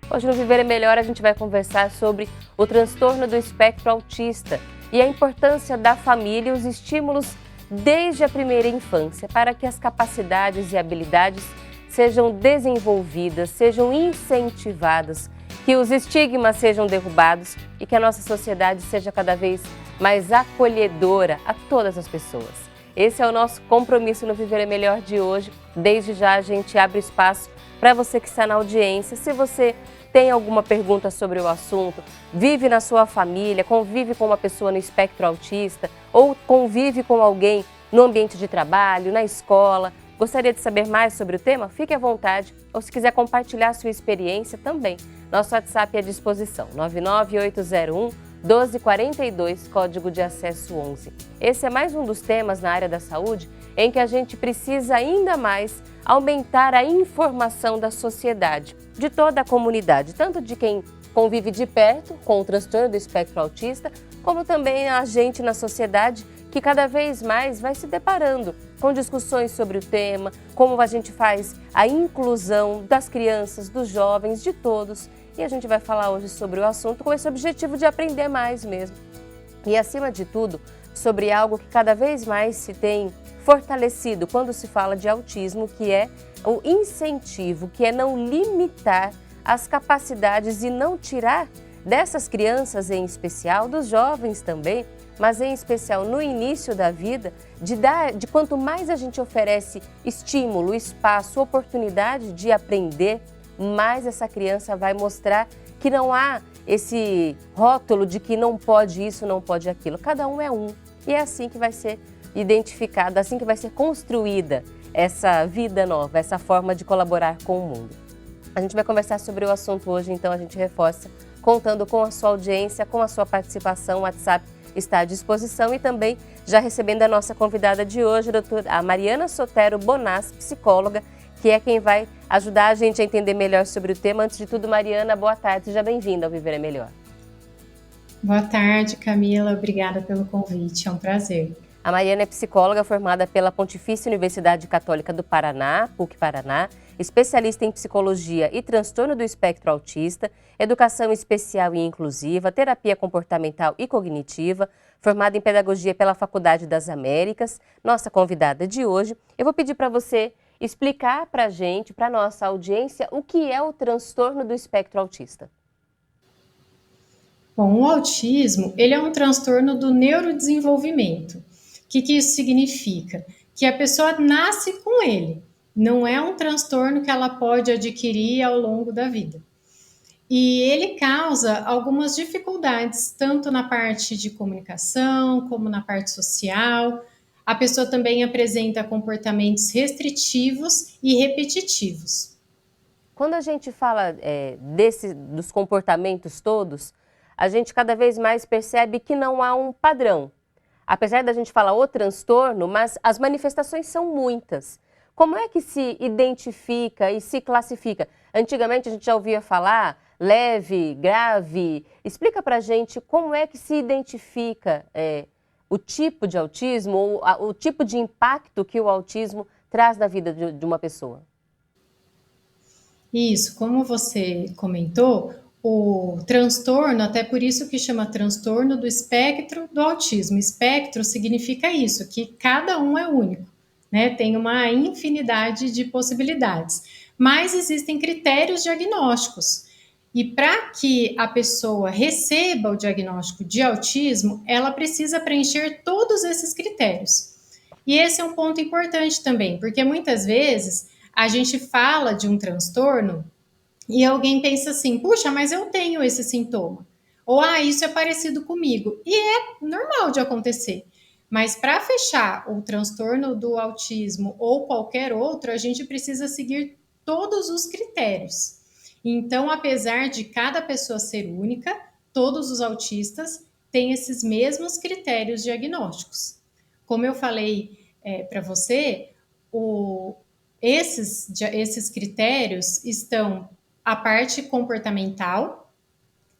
Hoje no Viver é Melhor a gente vai conversar sobre o transtorno do espectro autista e a importância da família e os estímulos desde a primeira infância para que as capacidades e habilidades sejam desenvolvidas, sejam incentivadas, que os estigmas sejam derrubados e que a nossa sociedade seja cada vez mais acolhedora a todas as pessoas. Esse é o nosso compromisso no Viver é Melhor de hoje. Desde já a gente abre espaço para você que está na audiência. Se você tem alguma pergunta sobre o assunto, vive na sua família, convive com uma pessoa no espectro autista ou convive com alguém no ambiente de trabalho, na escola, gostaria de saber mais sobre o tema? Fique à vontade. Ou se quiser compartilhar sua experiência também. Nosso WhatsApp é à disposição, 99801-1242, código de acesso 11. Esse é mais um dos temas na área da saúde em que a gente precisa ainda mais aumentar a informação da sociedade, de toda a comunidade, tanto de quem convive de perto com o transtorno do espectro autista, como também a gente na sociedade que cada vez mais vai se deparando com discussões sobre o tema, como a gente faz a inclusão das crianças, dos jovens, de todos. E a gente vai falar hoje sobre o assunto com esse objetivo de aprender mais mesmo. E acima de tudo, sobre algo que cada vez mais se tem fortalecido quando se fala de autismo, que é o incentivo, que é não limitar as capacidades e não tirar dessas crianças em especial, dos jovens também, mas em especial no início da vida, de quanto mais a gente oferece estímulo, espaço, oportunidade de aprender, mais essa criança vai mostrar que não há esse rótulo de que não pode isso, não pode aquilo. Cada um é um. E é assim que vai ser identificada, assim que vai ser construída essa vida nova, essa forma de colaborar com o mundo. A gente vai conversar sobre o assunto hoje, então a gente reforça, contando com a sua audiência, com a sua participação. O WhatsApp está à disposição e também já recebendo a nossa convidada de hoje, a Mariana Sotero Bonás, psicóloga, que é quem vai ajudar a gente a entender melhor sobre o tema. Antes de tudo, Mariana, boa tarde, seja bem-vinda ao Viver é Melhor. Boa tarde, Camila, obrigada pelo convite, é um prazer. A Mariana é psicóloga formada pela Pontifícia Universidade Católica do Paraná, PUC Paraná, especialista em psicologia e transtorno do espectro autista, educação especial e inclusiva, terapia comportamental e cognitiva, formada em pedagogia pela Faculdade das Américas. Nossa convidada de hoje, eu vou pedir para você explicar para a gente, para a nossa audiência, o que é o transtorno do espectro autista. Bom, o autismo, ele é um transtorno do neurodesenvolvimento. O que isso significa? Que a pessoa nasce com ele, não é um transtorno que ela pode adquirir ao longo da vida. E ele causa algumas dificuldades, tanto na parte de comunicação, como na parte social. A pessoa também apresenta comportamentos restritivos e repetitivos. Quando a gente fala dos comportamentos todos, a gente cada vez mais percebe que não há um padrão. Apesar da gente falar o transtorno, mas as manifestações são muitas. Como é que se identifica e se classifica? Antigamente a gente já ouvia falar leve, grave. Explica pra gente como é que se identifica o tipo de autismo ou o tipo de impacto que o autismo traz na vida de uma pessoa. Isso, como você comentou, o transtorno, até por isso que chama transtorno do espectro do autismo. Espectro significa isso, que cada um é único, né? Tem uma infinidade de possibilidades. Mas existem critérios diagnósticos. E para que a pessoa receba o diagnóstico de autismo, ela precisa preencher todos esses critérios. E esse é um ponto importante também, porque muitas vezes a gente fala de um transtorno e alguém pensa assim, puxa, mas eu tenho esse sintoma. Ou, isso é parecido comigo. E é normal de acontecer. Mas para fechar o transtorno do autismo ou qualquer outro, a gente precisa seguir todos os critérios. Então, apesar de cada pessoa ser única, todos os autistas têm esses mesmos critérios diagnósticos. Como eu falei para você, esses critérios estão a parte comportamental,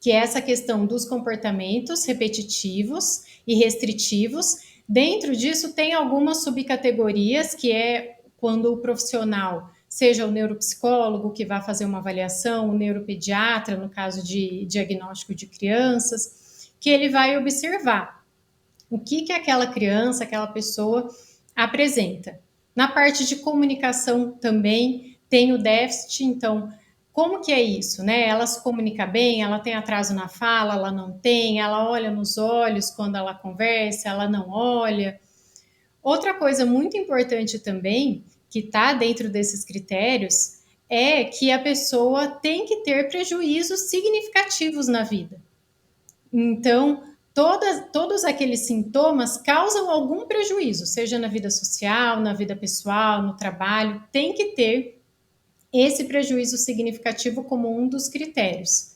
que é essa questão dos comportamentos repetitivos e restritivos. Dentro disso tem algumas subcategorias, que é quando o profissional seja o neuropsicólogo que vai fazer uma avaliação, o neuropediatra, no caso de diagnóstico de crianças, que ele vai observar o que aquela criança, aquela pessoa apresenta. Na parte de comunicação também tem o déficit, então, como que é isso, né? Ela se comunica bem, ela tem atraso na fala, ela não tem, ela olha nos olhos quando ela conversa, ela não olha. Outra coisa muito importante também, que está dentro desses critérios, é que a pessoa tem que ter prejuízos significativos na vida. Então, todos aqueles sintomas causam algum prejuízo, seja na vida social, na vida pessoal, no trabalho, tem que ter esse prejuízo significativo como um dos critérios.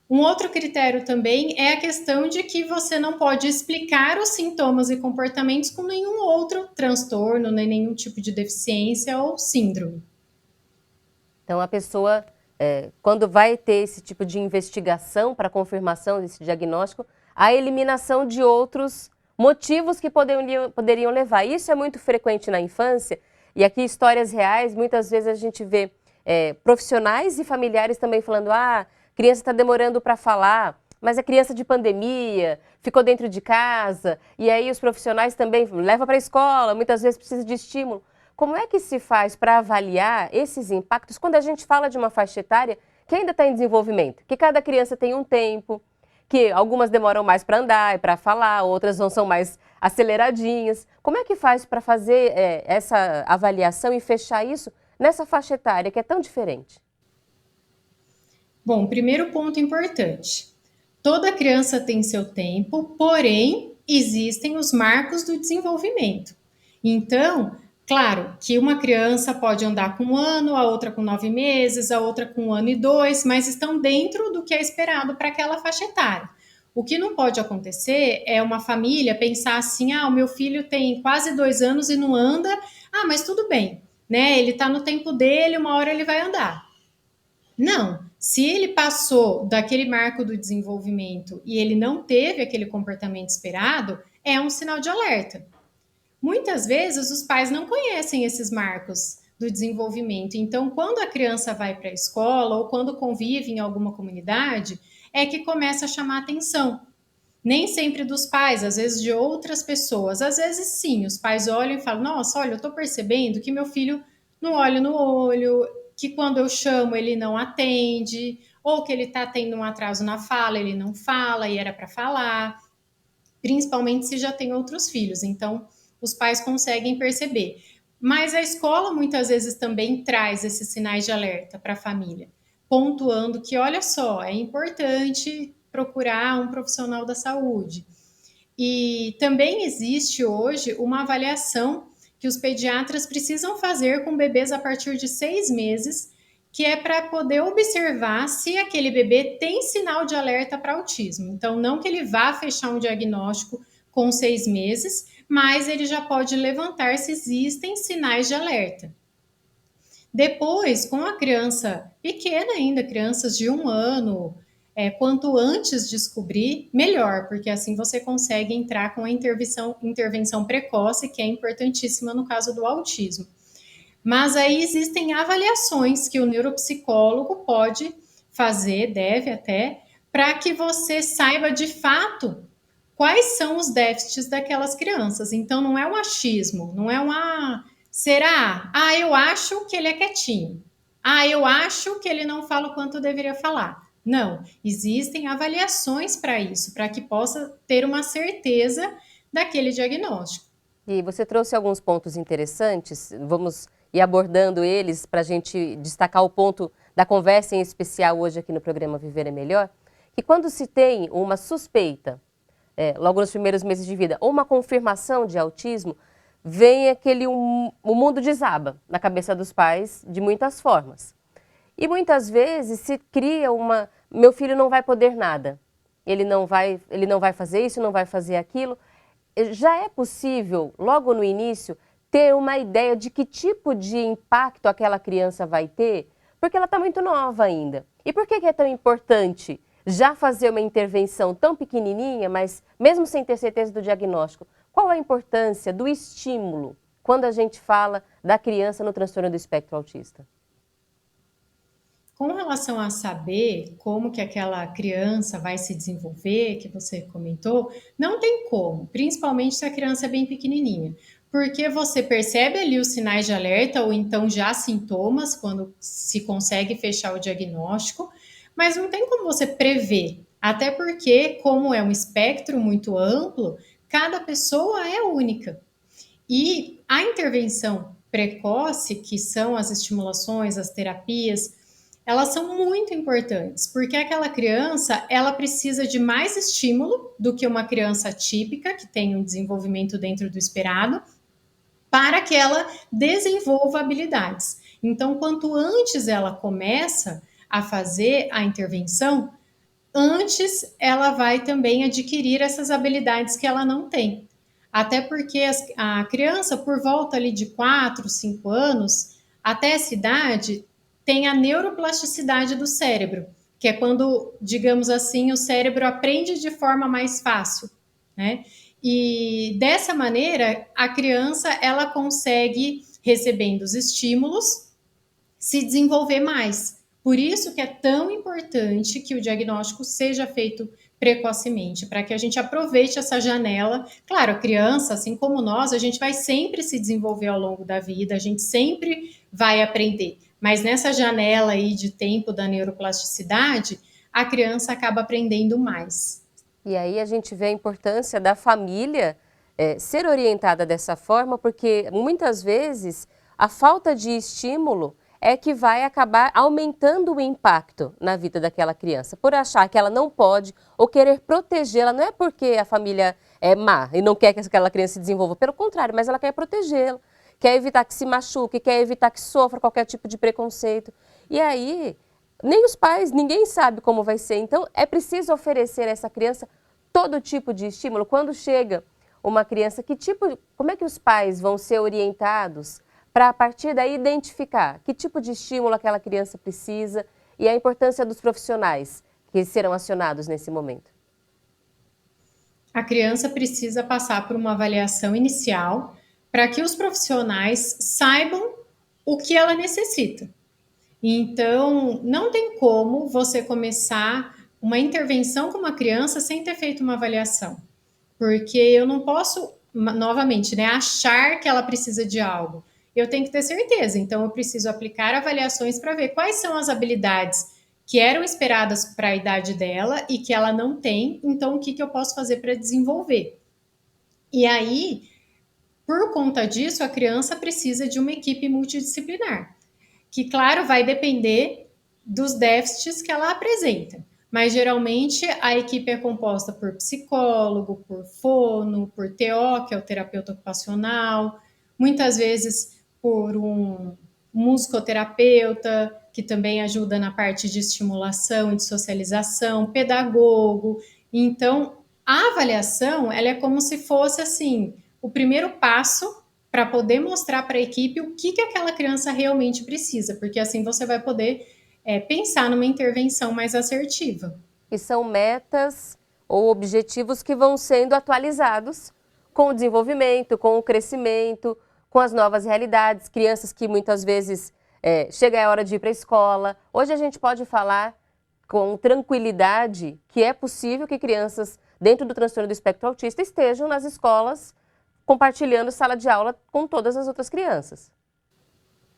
Um outro critério também é a questão de que você não pode explicar os sintomas e comportamentos com nenhum outro transtorno, nem nenhum tipo de deficiência ou síndrome. Então, a pessoa, quando vai ter esse tipo de investigação para confirmação desse diagnóstico, a eliminação de outros motivos que poderiam levar. Isso é muito frequente na infância, e aqui histórias reais, muitas vezes a gente vê profissionais e familiares também falando, a criança está demorando para falar, mas é criança de pandemia, ficou dentro de casa, e aí os profissionais também levam para a escola, muitas vezes precisa de estímulo. Como é que se faz para avaliar esses impactos quando a gente fala de uma faixa etária que ainda está em desenvolvimento? Que cada criança tem um tempo, que algumas demoram mais para andar e para falar, outras não são mais aceleradinhas. Como é que faz para fazer essa avaliação e fechar isso nessa faixa etária que é tão diferente? Bom, primeiro ponto importante. Toda criança tem seu tempo, porém, existem os marcos do desenvolvimento. Então, claro que uma criança pode andar com 1 ano, a outra com 9 meses, a outra com 1 ano e 2, mas estão dentro do que é esperado para aquela faixa etária. O que não pode acontecer é uma família pensar assim, o meu filho tem quase 2 anos e não anda, mas tudo bem, né? Ele está no tempo dele, uma hora ele vai andar. Não, se ele passou daquele marco do desenvolvimento e ele não teve aquele comportamento esperado, é um sinal de alerta. Muitas vezes os pais não conhecem esses marcos do desenvolvimento, então quando a criança vai para a escola ou quando convive em alguma comunidade, é que começa a chamar atenção. Nem sempre dos pais, às vezes de outras pessoas. Às vezes sim, os pais olham e falam, nossa, olha, eu estou percebendo que meu filho não olha no olho, que quando eu chamo ele não atende, ou que ele está tendo um atraso na fala, ele não fala e era para falar, principalmente se já tem outros filhos. Então, os pais conseguem perceber. Mas a escola muitas vezes também traz esses sinais de alerta para a família, pontuando que, olha só, é importante procurar um profissional da saúde. E também existe hoje uma avaliação que os pediatras precisam fazer com bebês a partir de 6 meses, que é para poder observar se aquele bebê tem sinal de alerta para autismo. Então, não que ele vá fechar um diagnóstico com 6 meses, mas ele já pode levantar se existem sinais de alerta. Depois, com a criança pequena ainda, crianças de 1 ano, quanto antes descobrir, melhor, porque assim você consegue entrar com a intervenção precoce, que é importantíssima no caso do autismo. Mas aí existem avaliações que o neuropsicólogo pode fazer, deve até, para que você saiba de fato quais são os déficits daquelas crianças. Então, não é um achismo, não é será? Eu acho que ele é quietinho. Eu acho que ele não fala o quanto deveria falar. Não, existem avaliações para isso, para que possa ter uma certeza daquele diagnóstico. E você trouxe alguns pontos interessantes, vamos ir abordando eles para a gente destacar o ponto da conversa em especial hoje aqui no programa Viver é Melhor, que quando se tem uma suspeita, logo nos primeiros meses de vida, ou uma confirmação de autismo, vem o mundo desaba na cabeça dos pais de muitas formas. E muitas vezes se cria meu filho não vai poder nada, ele não vai fazer isso, não vai fazer aquilo. Já é possível, logo no início, ter uma ideia de que tipo de impacto aquela criança vai ter, porque ela está muito nova ainda. E por que é tão importante já fazer uma intervenção tão pequenininha, mas mesmo sem ter certeza do diagnóstico? Qual a importância do estímulo quando a gente fala da criança no transtorno do espectro autista? Com relação a saber como que aquela criança vai se desenvolver, que você comentou, não tem como, principalmente se a criança é bem pequenininha, porque você percebe ali os sinais de alerta ou então já sintomas quando se consegue fechar o diagnóstico, mas não tem como você prever, até porque, como é um espectro muito amplo, cada pessoa é única. E a intervenção precoce, que são as estimulações, as terapias, elas são muito importantes, porque aquela criança, ela precisa de mais estímulo do que uma criança típica, que tem um desenvolvimento dentro do esperado, para que ela desenvolva habilidades. Então, quanto antes ela começa a fazer a intervenção, antes ela vai também adquirir essas habilidades que ela não tem. Até porque a criança, por volta ali de 4, 5 anos, até essa idade, tem a neuroplasticidade do cérebro, que é quando, digamos assim, o cérebro aprende de forma mais fácil, né? E dessa maneira, a criança, ela consegue, recebendo os estímulos, se desenvolver mais. Por isso que é tão importante que o diagnóstico seja feito precocemente, para que a gente aproveite essa janela. Claro, a criança, assim como nós, a gente vai sempre se desenvolver ao longo da vida, a gente sempre vai aprender. Mas nessa janela aí de tempo da neuroplasticidade, a criança acaba aprendendo mais. E aí a gente vê a importância da família ser orientada dessa forma, porque muitas vezes a falta de estímulo é que vai acabar aumentando o impacto na vida daquela criança, por achar que ela não pode ou querer protegê-la. Não é porque a família é má e não quer que aquela criança se desenvolva, pelo contrário, mas ela quer protegê-la, quer evitar que se machuque, quer evitar que sofra qualquer tipo de preconceito. E aí, nem os pais, ninguém sabe como vai ser. Então, é preciso oferecer a essa criança todo tipo de estímulo. Quando chega uma criança, como é que os pais vão ser orientados para, a partir daí, identificar que tipo de estímulo aquela criança precisa e a importância dos profissionais que serão acionados nesse momento? A criança precisa passar por uma avaliação inicial para que os profissionais saibam o que ela necessita. Então, não tem como você começar uma intervenção com uma criança sem ter feito uma avaliação, porque eu não posso, novamente, né, achar que ela precisa de algo. Eu tenho que ter certeza, então eu preciso aplicar avaliações para ver quais são as habilidades que eram esperadas para a idade dela e que ela não tem, então o que, que eu posso fazer para desenvolver. E aí, por conta disso, a criança precisa de uma equipe multidisciplinar, que, claro, vai depender dos déficits que ela apresenta. Mas geralmente a equipe é composta por psicólogo, por fono, por TO, que é o terapeuta ocupacional, muitas vezes por um musicoterapeuta, que também ajuda na parte de estimulação e de socialização, pedagogo. Então, a avaliação, ela é como se fosse assim, o primeiro passo para poder mostrar para a equipe o que aquela criança realmente precisa, porque assim você vai poder pensar numa intervenção mais assertiva. E são metas ou objetivos que vão sendo atualizados com o desenvolvimento, com o crescimento, com as novas realidades. Crianças que muitas vezes chega a hora de ir para a escola. Hoje a gente pode falar com tranquilidade que é possível que crianças dentro do transtorno do espectro autista estejam nas escolas compartilhando sala de aula com todas as outras crianças.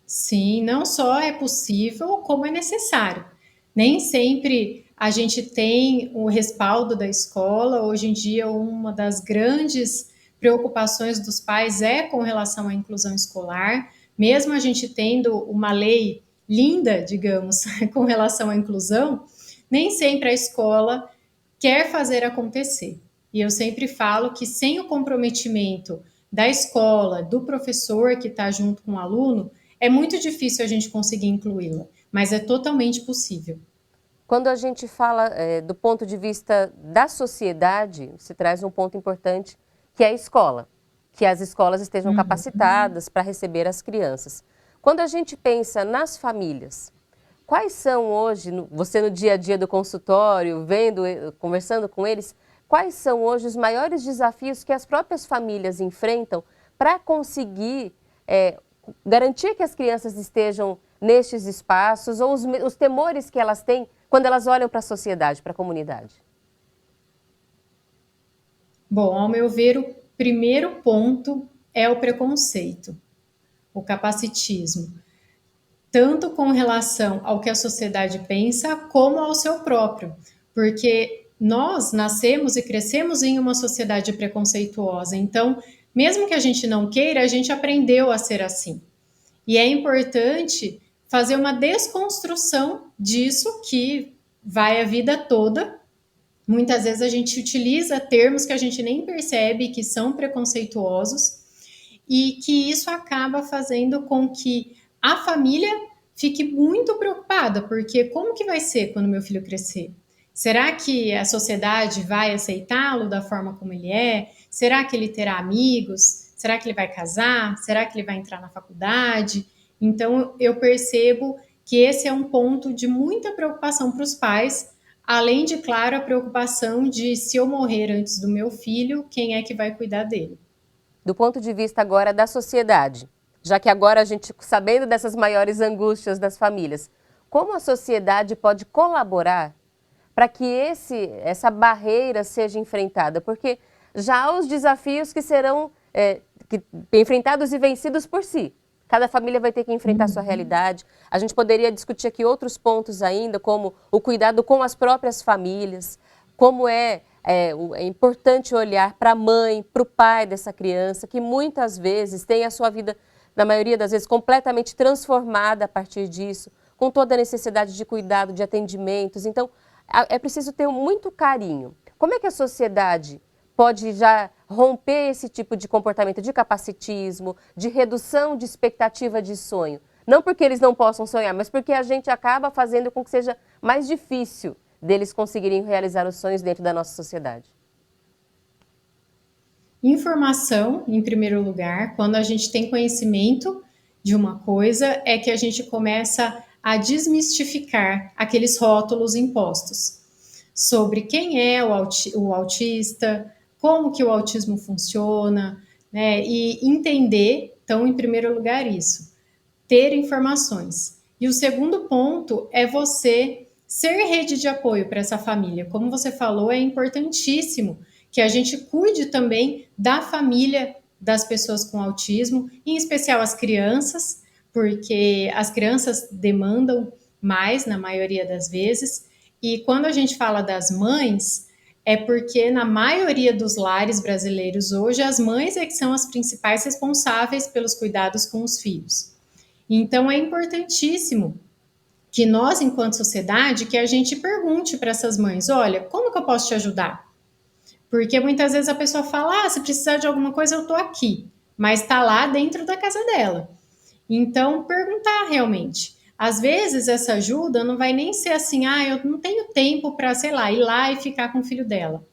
Sim, não só é possível, como é necessário. Nem sempre a gente tem o respaldo da escola. Hoje em dia, uma das grandes preocupações dos pais é com relação à inclusão escolar. Mesmo a gente tendo uma lei linda, digamos, com relação à inclusão, nem sempre a escola quer fazer acontecer. E eu sempre falo que sem o comprometimento da escola, do professor que está junto com o aluno, é muito difícil a gente conseguir incluí-la, mas é totalmente possível. Quando a gente fala do ponto de vista da sociedade, se traz um ponto importante, que é a escola, que as escolas estejam capacitadas para receber as crianças. Quando a gente pensa nas famílias, quais são hoje, você no dia a dia do consultório, vendo, conversando com eles, quais são hoje os maiores desafios que as próprias famílias enfrentam para conseguir garantir que as crianças estejam nestes espaços, ou os temores que elas têm quando elas olham para a sociedade, para a comunidade? Bom, ao meu ver, o primeiro ponto é o preconceito, o capacitismo, tanto com relação ao que a sociedade pensa, como ao seu próprio, porque nós nascemos e crescemos em uma sociedade preconceituosa, então, mesmo que a gente não queira, a gente aprendeu a ser assim. E é importante fazer uma desconstrução disso que vai a vida toda. Muitas vezes a gente utiliza termos que a gente nem percebe que são preconceituosos e que isso acaba fazendo com que a família fique muito preocupada, porque como que vai ser quando meu filho crescer? Será que a sociedade vai aceitá-lo da forma como ele é? Será que ele terá amigos? Será que ele vai casar? Será que ele vai entrar na faculdade? Então eu percebo que esse é um ponto de muita preocupação para os pais, além de, claro, a preocupação de se eu morrer antes do meu filho, quem é que vai cuidar dele? Do ponto de vista agora da sociedade, já que agora a gente, sabendo dessas maiores angústias das famílias, como a sociedade pode colaborar para que essa barreira seja enfrentada? Porque já há os desafios que serão enfrentados e vencidos por si. Cada família vai ter que enfrentar a sua realidade. A gente poderia discutir aqui outros pontos ainda, como o cuidado com as próprias famílias, como é importante olhar para a mãe, para o pai dessa criança, que muitas vezes tem a sua vida, na maioria das vezes, completamente transformada a partir disso, com toda a necessidade de cuidado, de atendimentos. Então, é preciso ter muito carinho. Como é que a sociedade pode já romper esse tipo de comportamento de capacitismo, de redução de expectativa de sonho? Não porque eles não possam sonhar, mas porque a gente acaba fazendo com que seja mais difícil deles conseguirem realizar os sonhos dentro da nossa sociedade. Informação, em primeiro lugar. Quando a gente tem conhecimento de uma coisa, é que a gente começa a desmistificar aqueles rótulos impostos sobre quem é o autista, como que o autismo funciona, né? E entender, então, em primeiro lugar, isso, ter informações. E o segundo ponto é você ser rede de apoio para essa família. Como você falou, é importantíssimo que a gente cuide também da família das pessoas com autismo, em especial as crianças, porque as crianças demandam mais na maioria das vezes. E quando a gente fala das mães, é porque na maioria dos lares brasileiros hoje, as mães é que são as principais responsáveis pelos cuidados com os filhos. Então é importantíssimo que nós, enquanto sociedade, que a gente pergunte para essas mães, olha, como que eu posso te ajudar? Porque muitas vezes a pessoa fala, se precisar de alguma coisa, eu estou aqui, mas está lá dentro da casa dela. Então, perguntar realmente. Às vezes, essa ajuda não vai nem ser assim, eu não tenho tempo para, sei lá, ir lá e ficar com o filho dela.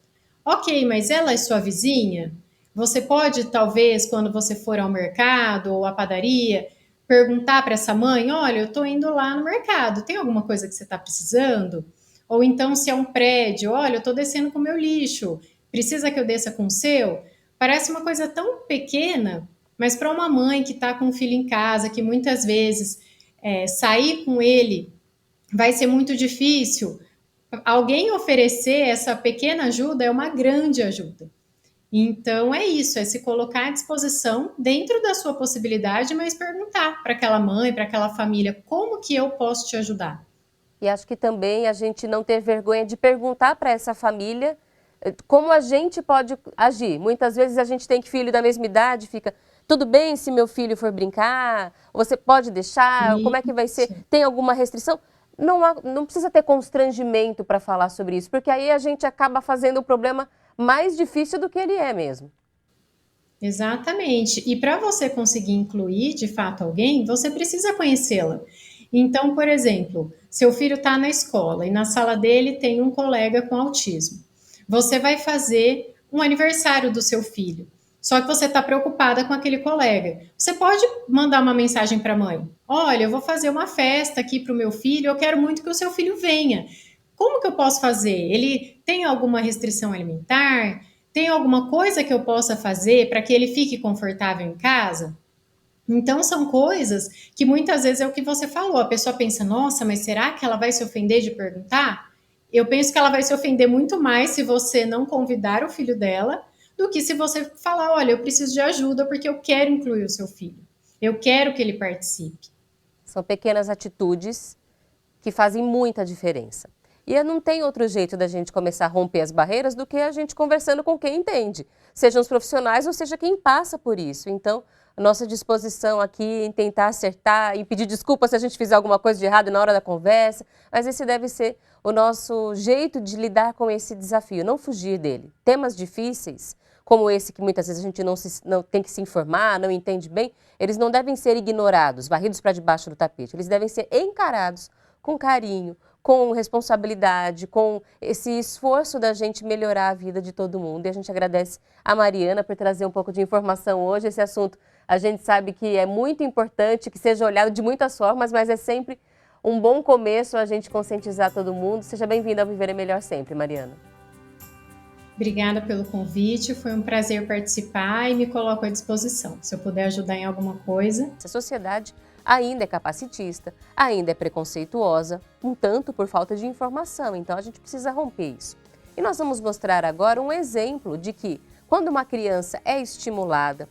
Ok, mas ela é sua vizinha? Você pode, talvez, quando você for ao mercado ou à padaria, perguntar para essa mãe: olha, eu estou indo lá no mercado, tem alguma coisa que você está precisando? Ou então, se é um prédio, olha, eu estou descendo com o meu lixo, precisa que eu desça com o seu? Parece uma coisa tão pequena, mas para uma mãe que está com um filho em casa, que muitas vezes sair com ele vai ser muito difícil, alguém oferecer essa pequena ajuda é uma grande ajuda. Então é isso, é se colocar à disposição dentro da sua possibilidade, mas perguntar para aquela mãe, para aquela família, como que eu posso te ajudar? E acho que também a gente não ter vergonha de perguntar para essa família como a gente pode agir. Muitas vezes a gente tem filho da mesma idade, fica, tudo bem se meu filho for brincar? Você pode deixar? Como é que vai ser? Tem alguma restrição? Não precisa ter constrangimento para falar sobre isso, porque aí a gente acaba fazendo o problema mais difícil do que ele é mesmo. Exatamente. E para você conseguir incluir de fato alguém, você precisa conhecê-la. Então, por exemplo, seu filho está na escola e na sala dele tem um colega com autismo. Você vai fazer um aniversário do seu filho. Só que você está preocupada com aquele colega. Você pode mandar uma mensagem para a mãe: olha, eu vou fazer uma festa aqui para o meu filho, eu quero muito que o seu filho venha. Como que eu posso fazer? Ele tem alguma restrição alimentar? Tem alguma coisa que eu possa fazer para que ele fique confortável em casa? Então, são coisas que muitas vezes é o que você falou. A pessoa pensa, nossa, mas será que ela vai se ofender de perguntar? Eu penso que ela vai se ofender muito mais se você não convidar o filho dela do que se você falar, olha, eu preciso de ajuda porque eu quero incluir o seu filho. Eu quero que ele participe. São pequenas atitudes que fazem muita diferença. E não tem outro jeito da gente começar a romper as barreiras do que a gente conversando com quem entende, sejam os profissionais ou seja quem passa por isso. Então, a nossa disposição aqui em tentar acertar e pedir desculpa se a gente fizer alguma coisa de errado na hora da conversa, mas esse deve ser o nosso jeito de lidar com esse desafio, não fugir dele. Temas difíceis, como esse que muitas vezes a gente não tem que se informar, não entende bem, eles não devem ser ignorados, varridos para debaixo do tapete, eles devem ser encarados com carinho, com responsabilidade, com esse esforço da gente melhorar a vida de todo mundo. E a gente agradece a Mariana por trazer um pouco de informação hoje. Esse assunto a gente sabe que é muito importante, que seja olhado de muitas formas, mas é sempre um bom começo a gente conscientizar todo mundo. Seja bem-vinda ao Viver é Melhor Sempre, Mariana. Obrigada pelo convite, foi um prazer participar e me coloco à disposição. Se eu puder ajudar em alguma coisa. Essa sociedade ainda é capacitista, ainda é preconceituosa, um tanto por falta de informação, então a gente precisa romper isso. E nós vamos mostrar agora um exemplo de que, quando uma criança é estimulada,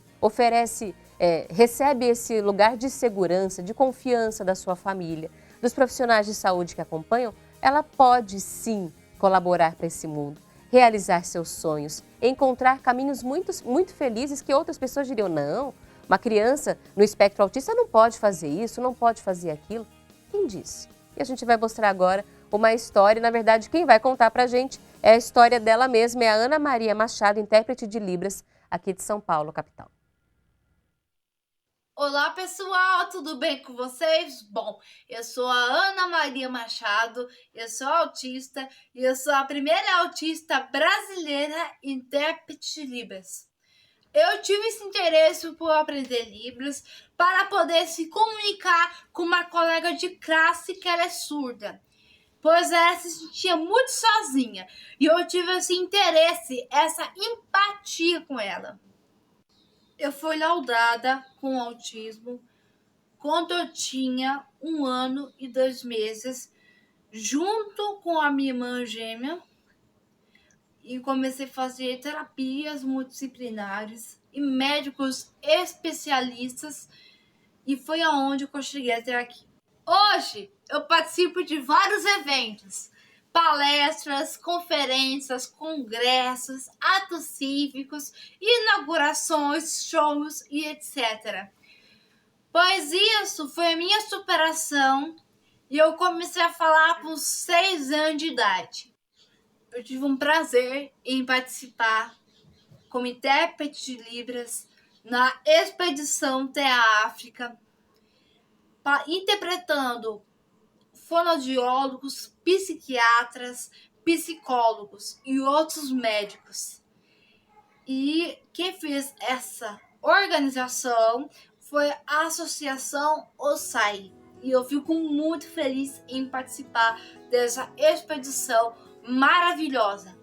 recebe esse lugar de segurança, de confiança da sua família, dos profissionais de saúde que acompanham, ela pode sim colaborar para esse mundo, realizar seus sonhos, encontrar caminhos muito felizes que outras pessoas diriam, não, uma criança no espectro autista não pode fazer isso, não pode fazer aquilo. Quem disse? E a gente vai mostrar agora uma história, na verdade quem vai contar pra gente é a história dela mesma, é a Ana Maria Machado, intérprete de Libras, aqui de São Paulo, capital. Olá pessoal, tudo bem com vocês? Bom, eu sou a Ana Maria Machado, eu sou autista e eu sou a primeira autista brasileira intérprete de Libras. Eu tive esse interesse por aprender Libras para poder se comunicar com uma colega de classe que ela é surda, pois ela se sentia muito sozinha e eu tive esse interesse, essa empatia com ela. Eu fui laudada com autismo quando eu tinha 1 ano e 2 meses, junto com a minha irmã gêmea, e comecei a fazer terapias multidisciplinares e médicos especialistas, e foi aonde eu cheguei até aqui. Hoje eu participo de vários eventos, palestras, conferências, congressos, atos cívicos, inaugurações, shows e etc. Pois isso foi a minha superação e eu comecei a falar com 6 anos de idade. Eu tive um prazer em participar como intérprete de Libras na expedição até a África, interpretando fonoaudiólogos, psiquiatras, psicólogos e outros médicos. E quem fez essa organização foi a Associação OSAI. E eu fico muito feliz em participar dessa expedição maravilhosa.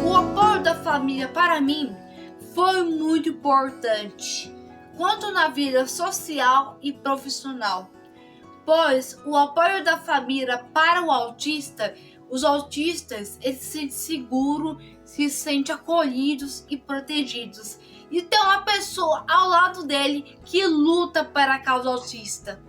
O apoio da família para mim foi muito importante, quanto na vida social e profissional, pois o apoio da família para o autista, os autistas, eles se sentem seguros, se sentem acolhidos e protegidos. E tem uma pessoa ao lado dele que luta para a causa autista.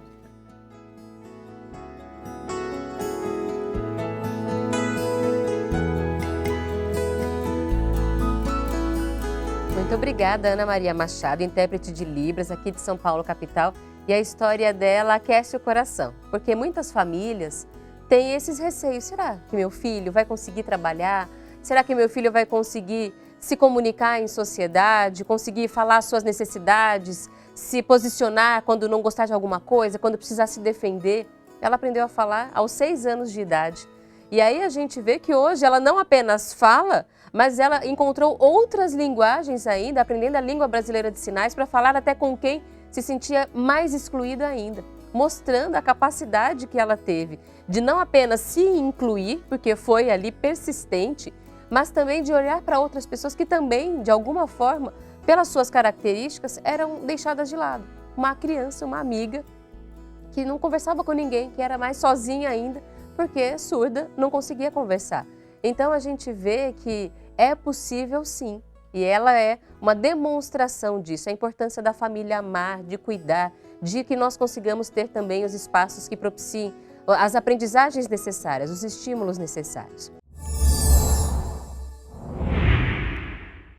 Muito obrigada, Ana Maria Machado, intérprete de Libras, aqui de São Paulo, capital. E a história dela aquece o coração, porque muitas famílias têm esses receios. Será que meu filho vai conseguir trabalhar? Será que meu filho vai conseguir se comunicar em sociedade, conseguir falar suas necessidades, se posicionar quando não gostar de alguma coisa, quando precisar se defender? Ela aprendeu a falar aos 6 anos de idade. E aí a gente vê que hoje ela não apenas fala, mas ela encontrou outras linguagens ainda, aprendendo a língua brasileira de sinais para falar até com quem se sentia mais excluída ainda, mostrando a capacidade que ela teve de não apenas se incluir, porque foi ali persistente, mas também de olhar para outras pessoas que também, de alguma forma, pelas suas características, eram deixadas de lado. Uma criança, uma amiga, que não conversava com ninguém, que era mais sozinha ainda, porque surda, não conseguia conversar. Então a gente vê que é possível sim, e ela é uma demonstração disso, a importância da família amar, de cuidar, de que nós consigamos ter também os espaços que propiciem as aprendizagens necessárias, os estímulos necessários.